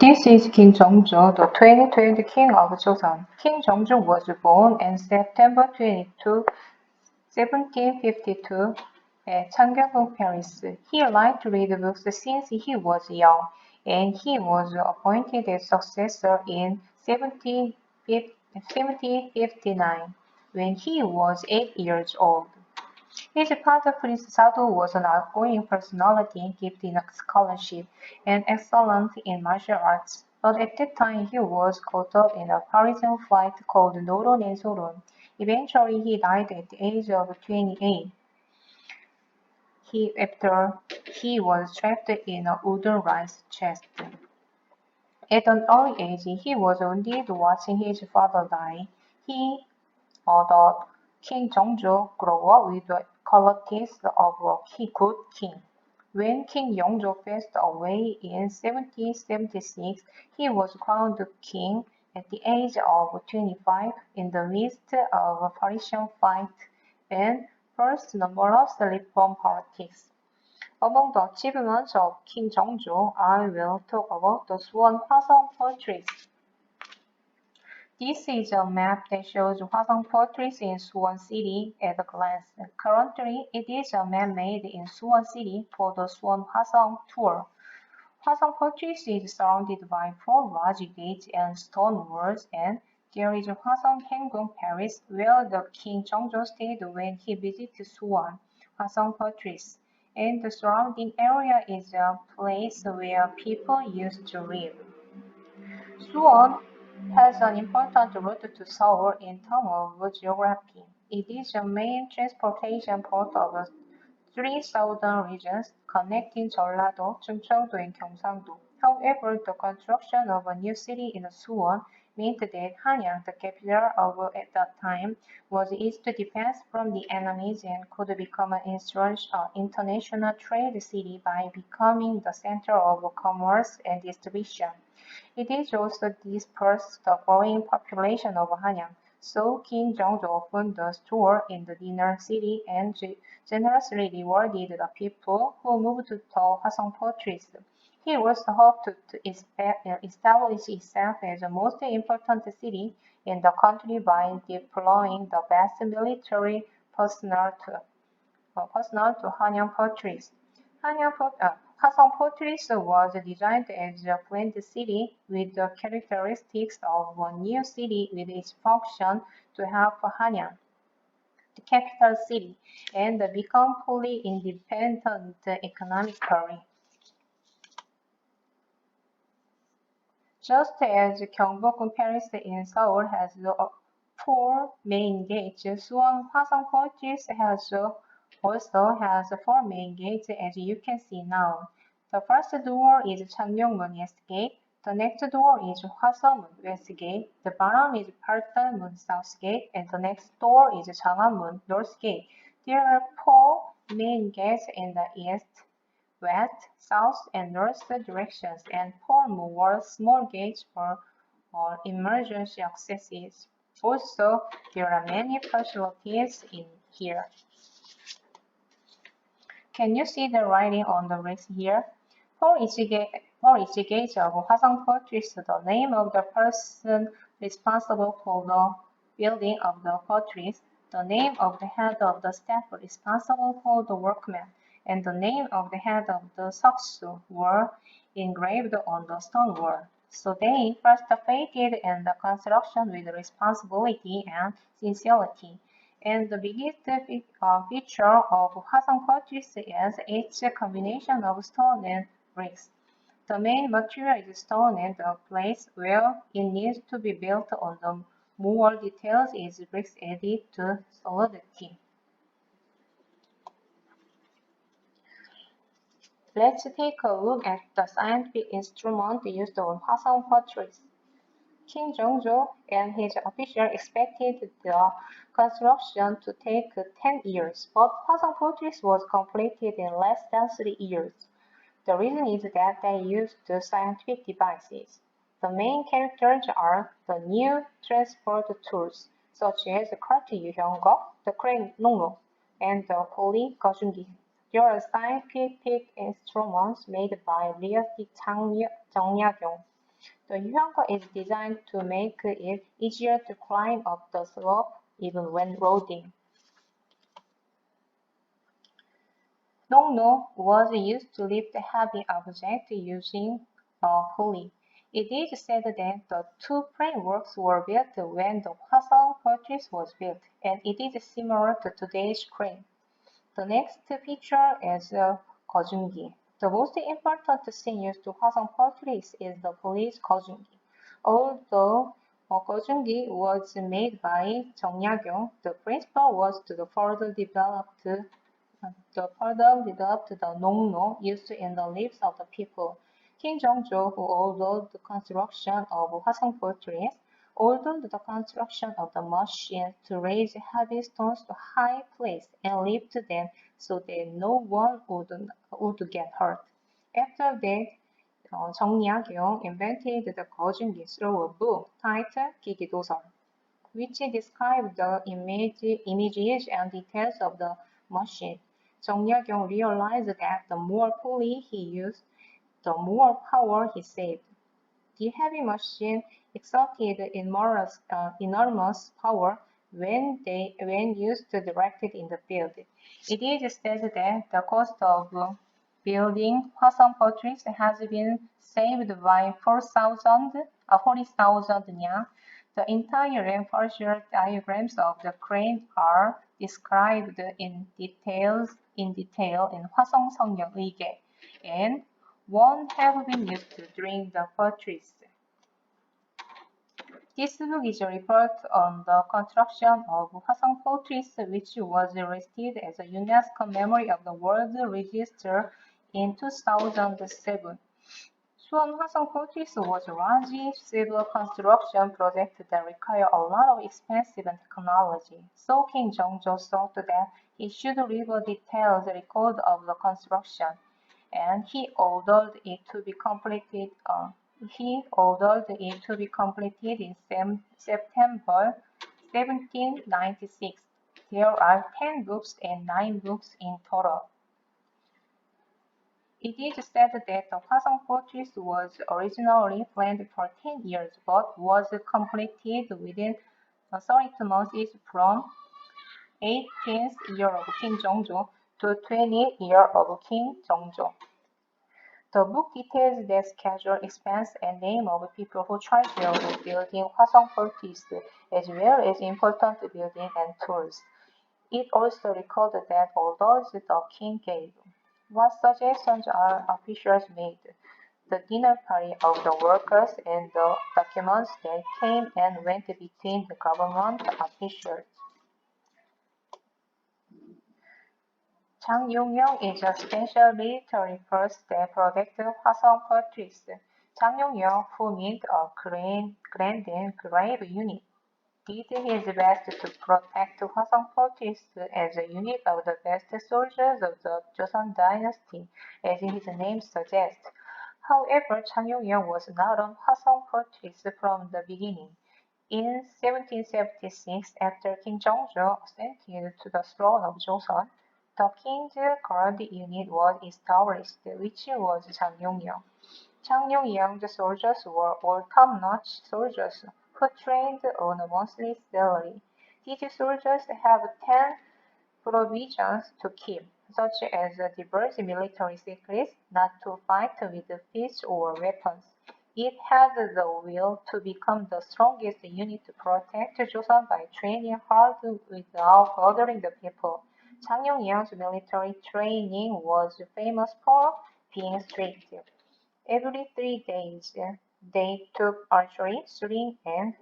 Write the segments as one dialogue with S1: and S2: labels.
S1: This is King Jeongjo, the 20th king of Joseon. King Jeongjo was born on September 22, 1752, at Changgyeong, Paris. He liked to read books since he was young, and he was appointed as successor in 1759, when he was 8 years old. His father, Prince Sado, was an outgoing personality, gifted in scholarship and excellent in martial arts. But at that time, he was caught up in a Parisian fight called Noron and Soron. Eventually, he died at the age of 28. After he was trapped in a wooden rice chest. At an early age, he was wounded watching his father die. He the King Jeongjo grew up with the qualities of a good king. When King Yeongjo passed away in 1776, he was crowned king at the age of 25 in the midst of a Parisian fight and first numerous reform politics. Among the achievements of King Jeongjo, I will talk about the Suwon Hwasong fortress. This is a map that shows Hwasong Fortress in Suwon City at a glance. Currently, it is a map made in Suwon City for the Suwon Hwasong tour. Hwasong Fortress is surrounded by 4 large gates and stone walls, and there is Hwasong Hanggung Palace, where the King Jeongjo stayed when he visited Suwon Hwasong Fortress. And the surrounding area is a place where people used to live. Suwon has an important route to Seoul in terms of geography. It is the main transportation port of 3 southern regions connecting Jeollado, Chungcheongdo, and Gyeongsangdo. However, the construction of a new city in Suwon meant that Hanyang, the capital of at that time, was easy to defend from the enemies and could become an international trade city by becoming the center of commerce and distribution. It is also dispersed the growing population of Hanyang, so King Jeongjo opened a store in the inner city and generously rewarded the people who moved to Hwasong Fortress. He also hoped to establish itself as the most important city in the country by deploying the best military personnel to Hanyang Fortress. Hwasong Fortress was designed as a planned city with the characteristics of a new city with its function to help Hanyang, the capital city, and become fully independent economically. Just as Gyeongbokgung Palace in Seoul has 4 main gates, Suwon Hwasong Fortress also has 4 main gates, as you can see now. The first door is Changmyeongmun East Gate, the next door is Hwasemun West Gate, the bottom is Partalmun South Gate, and the next door is Changhanmun North Gate. There are 4 main gates in the east, west, south, and north directions, and 4 more small gates for emergency accesses. Also, there are many facilities in here. Can you see the writing on the bricks here? For each gate of Hwasong Fortress, the name of the person responsible for the building of the fortress, the name of the head of the staff responsible for the workmen, and the name of the head of the saksu were engraved on the stone wall. So they participated in the construction with responsibility and sincerity. And the biggest feature of Hwasong Fortress is its combination of stone and bricks. The main material is stone, and the place where it needs to be built on the more details is bricks added to solidity. Let's take a look at the scientific instrument used on Hwasong Fortress. King Jeongjo and his officials expected the construction to take 10 years, but Hwasong Fortress was completed in less than 3 years. The reason is that they used scientific devices. The main characters are the new transport tools, such as the cart 유형거, the crane 농로, and the pulley 거중기. There are scientific instruments made by realistic 정약용. The yuhyanga is designed to make it easier to climb up the slope even when loading. Nongno was used to lift heavy objects using a pulley. It is said that the two frameworks were built when the Hwasong fortress was built, and it is similar to today's crane. The next feature is 거중기. The most important thing used to Hwasong fortress is the police 거중기. Although 거중기 was made by 정약용, the principle was to further developed the nongno used in the lives of the people. King Jeongjo, who ordered the construction of Hwasong fortress, ordered the construction of the machine to raise heavy stones to high place and lift them so that no one would get hurt. After that, 정약용 invented the 거중기 through a book titled 기기도설, which described the images and details of the machine. 정약용 realized that the more pulley he used, the more power he saved. The heavy machine exerted enormous power when used directly in the field. It is said that the cost of building Hwasong fortress has been saved by 40,000 nya. The entire and partial diagrams of the crane are described in detail in Hwasong 성경 의계, and one have been used during the fortress. This book is a report on the construction of Hwasong Fortress, which was listed as a UNESCO Memory of the World Register in 2007. 수원 Hwasong Fortress was a large civil construction project that required a lot of expensive technology. So King Jeongjo thought that he should leave a detailed record of the construction, and he ordered it to be completed in September 1796. There are 10 books and 9 books in total. It is said that the Hwasong fortress was originally planned for 10 years but was completed within 32 months from 18th year of King Jeongjo to 20th year of King Jeongjo. The book details the schedule, expense, and name of people who charged of building Hwasong fortress, as well as important building and tools. It also recorded that orders the king gave. What suggestions are officials made? The dinner party of the workers and the documents that came and went between the government officials. 장용영 is a special military force that protected Hwasong fortress. 장용영, who meant a grand and brave unit, did his best to protect Hwasong fortress as a unit of the best soldiers of the Joseon dynasty, as his name suggests. However, Changyong was not on Hwasong fortress from the beginning. In 1776, after King Jeongjo ascended to the throne of Joseon, the king's guard unit was established, which was Changyong. Changyong's soldiers were all top-notch soldiers who trained on a monthly salary. These soldiers have 10 provisions to keep, such as diverse military secrets, not to fight with fists or weapons. It had the will to become the strongest unit to protect Joseon by training hard without bothering the people. Changyong's military training was famous for being strict. Every 3 days, they took archery, shooting, and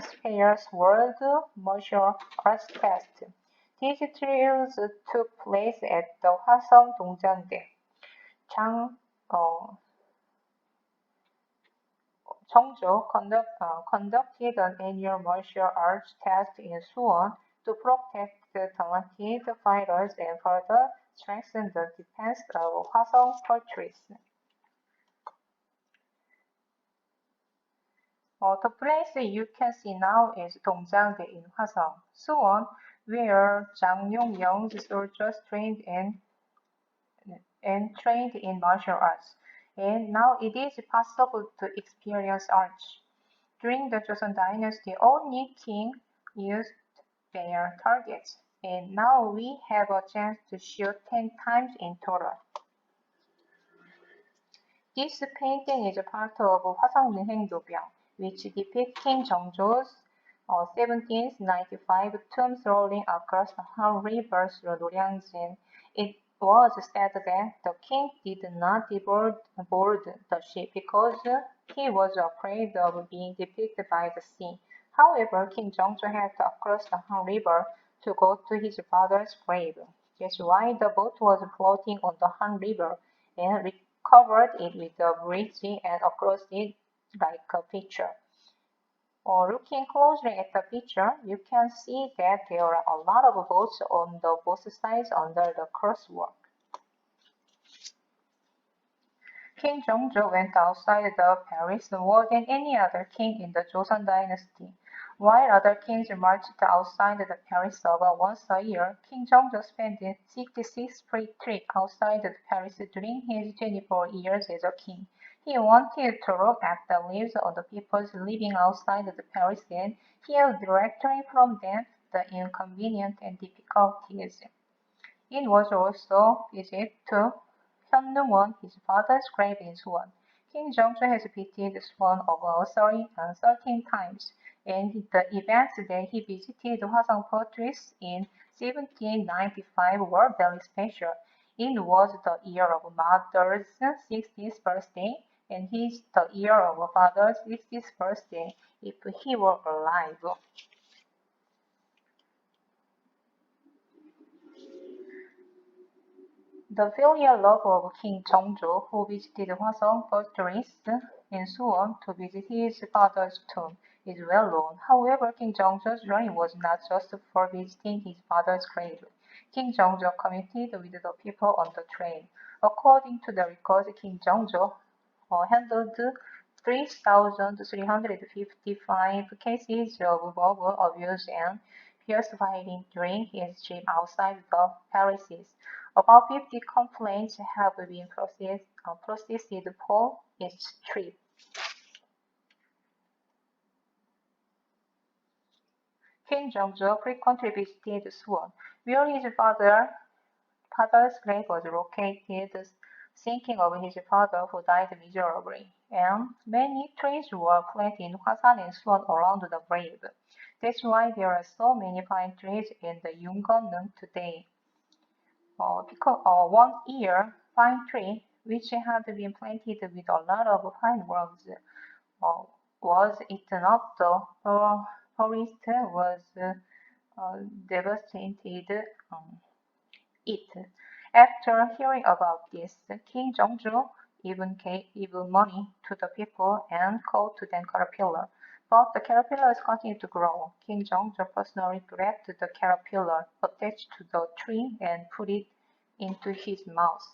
S1: spears world martial arts test. These drills took place at the 화성 동장대. 정조 conducted an annual martial arts test in Suwon to protect the talented fighters and further strengthen the defense of 화성 fortress. The place you can see now is 동장대 in Hwasong, Suwon, where 장용영's soldiers trained in martial arts. and now it is possible to experience arch. During the Joseon Dynasty, only king used their targets, and now we have a chance to shoot 10 times in total. This painting is a part of 화성능행도병, which depicts King Jeongjo's 1795 tombs rolling across the Han River through Noryangjin. It was said that the king did not board the ship because he was afraid of being depicted by the sea. However, King Jeongjo had to cross the Han River to go to his father's grave. That's why the boat was floating on the Han River and covered it with a bridge and across it like a picture. Looking closely at the picture, you can see that there are a lot of boats on the both sides under the crosswork. King Jeongjo went outside the Paris more than any other king in the Joseon dynasty. While other kings marched outside the Paris about once a year, King Jeongjo spent 66 free trips outside the Paris during his 24 years as a king. He wanted to look at the lives of the people living outside the Paris and hear directly from them the inconvenience and difficulties. It was also visit to Hyunwon, his father's grave in Suwon. King Jeongjo has visited Suwon over 13 times, and the events that he visited Hwasong Fortress in 1795 were very special. It was the year of mother's 60th birthday, and his the year of father's 60th birthday if he were alive. The filial love of King Jeongjo, who visited Hwasong Fortress in Suwon to visit his father's tomb, is well known. However, King Jeongjo's journey was not just for visiting his father's grave. King Jeongjo communicated with the people on the train. According to the records, King Jeongjo handled 3,355 cases of verbal abuse and fierce fighting during his trip outside the palaces. About 50 complaints have been processed for each trip. King Jeongjo frequently visited Suwon, where his father's grave was located, thinking of his father who died miserably, and many trees were planted in Hwasan and Suwon around the grave. That's why there are so many pine trees in the Yungonneung today. Because one year, pine tree, which had been planted with a lot of pine logs, uh, was eaten up. The forest was devastated. It. After hearing about this, King Jeongjo even gave money to the people and called to them caterpillar. But the caterpillars continued to grow. King Jeongjo personally grabbed the caterpillar attached to the tree and put it into his mouth.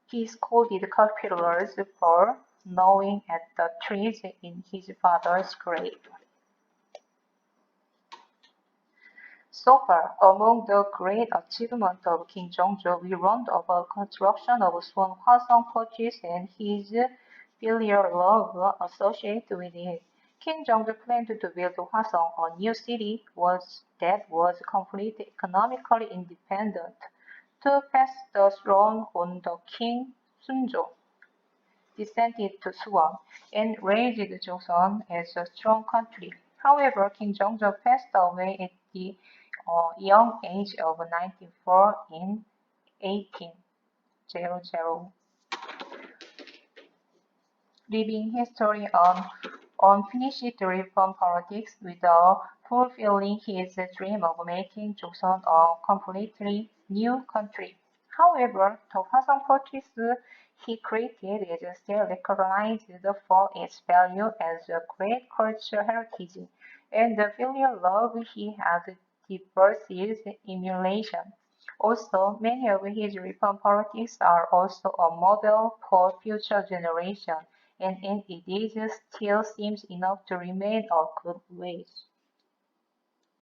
S1: He scolded caterpillars for gnawing at the trees in his father's grave. So far, among the great achievements of King Jeongjo, we learned about construction of Suwon Hwasong Fortress and his filial love associated with it. King Jeongjo planned to build Hwasong, a new city that was completely economically independent, to pass the throne on the King Sunjo descended to Suwon and raised Joseon as a strong country. However, King Jeongjo passed away at the young age of 94 in 1800, leaving history on unfinished reform politics without fulfilling his dream of making Joseon a completely new country. However, the Hwasong Fortress he created is still recognized for its value as a great cultural heritage, and the filial love he had versus emulation. Also, many of his reform politics are also a model for future generations, and it is still seems enough to remain a good way.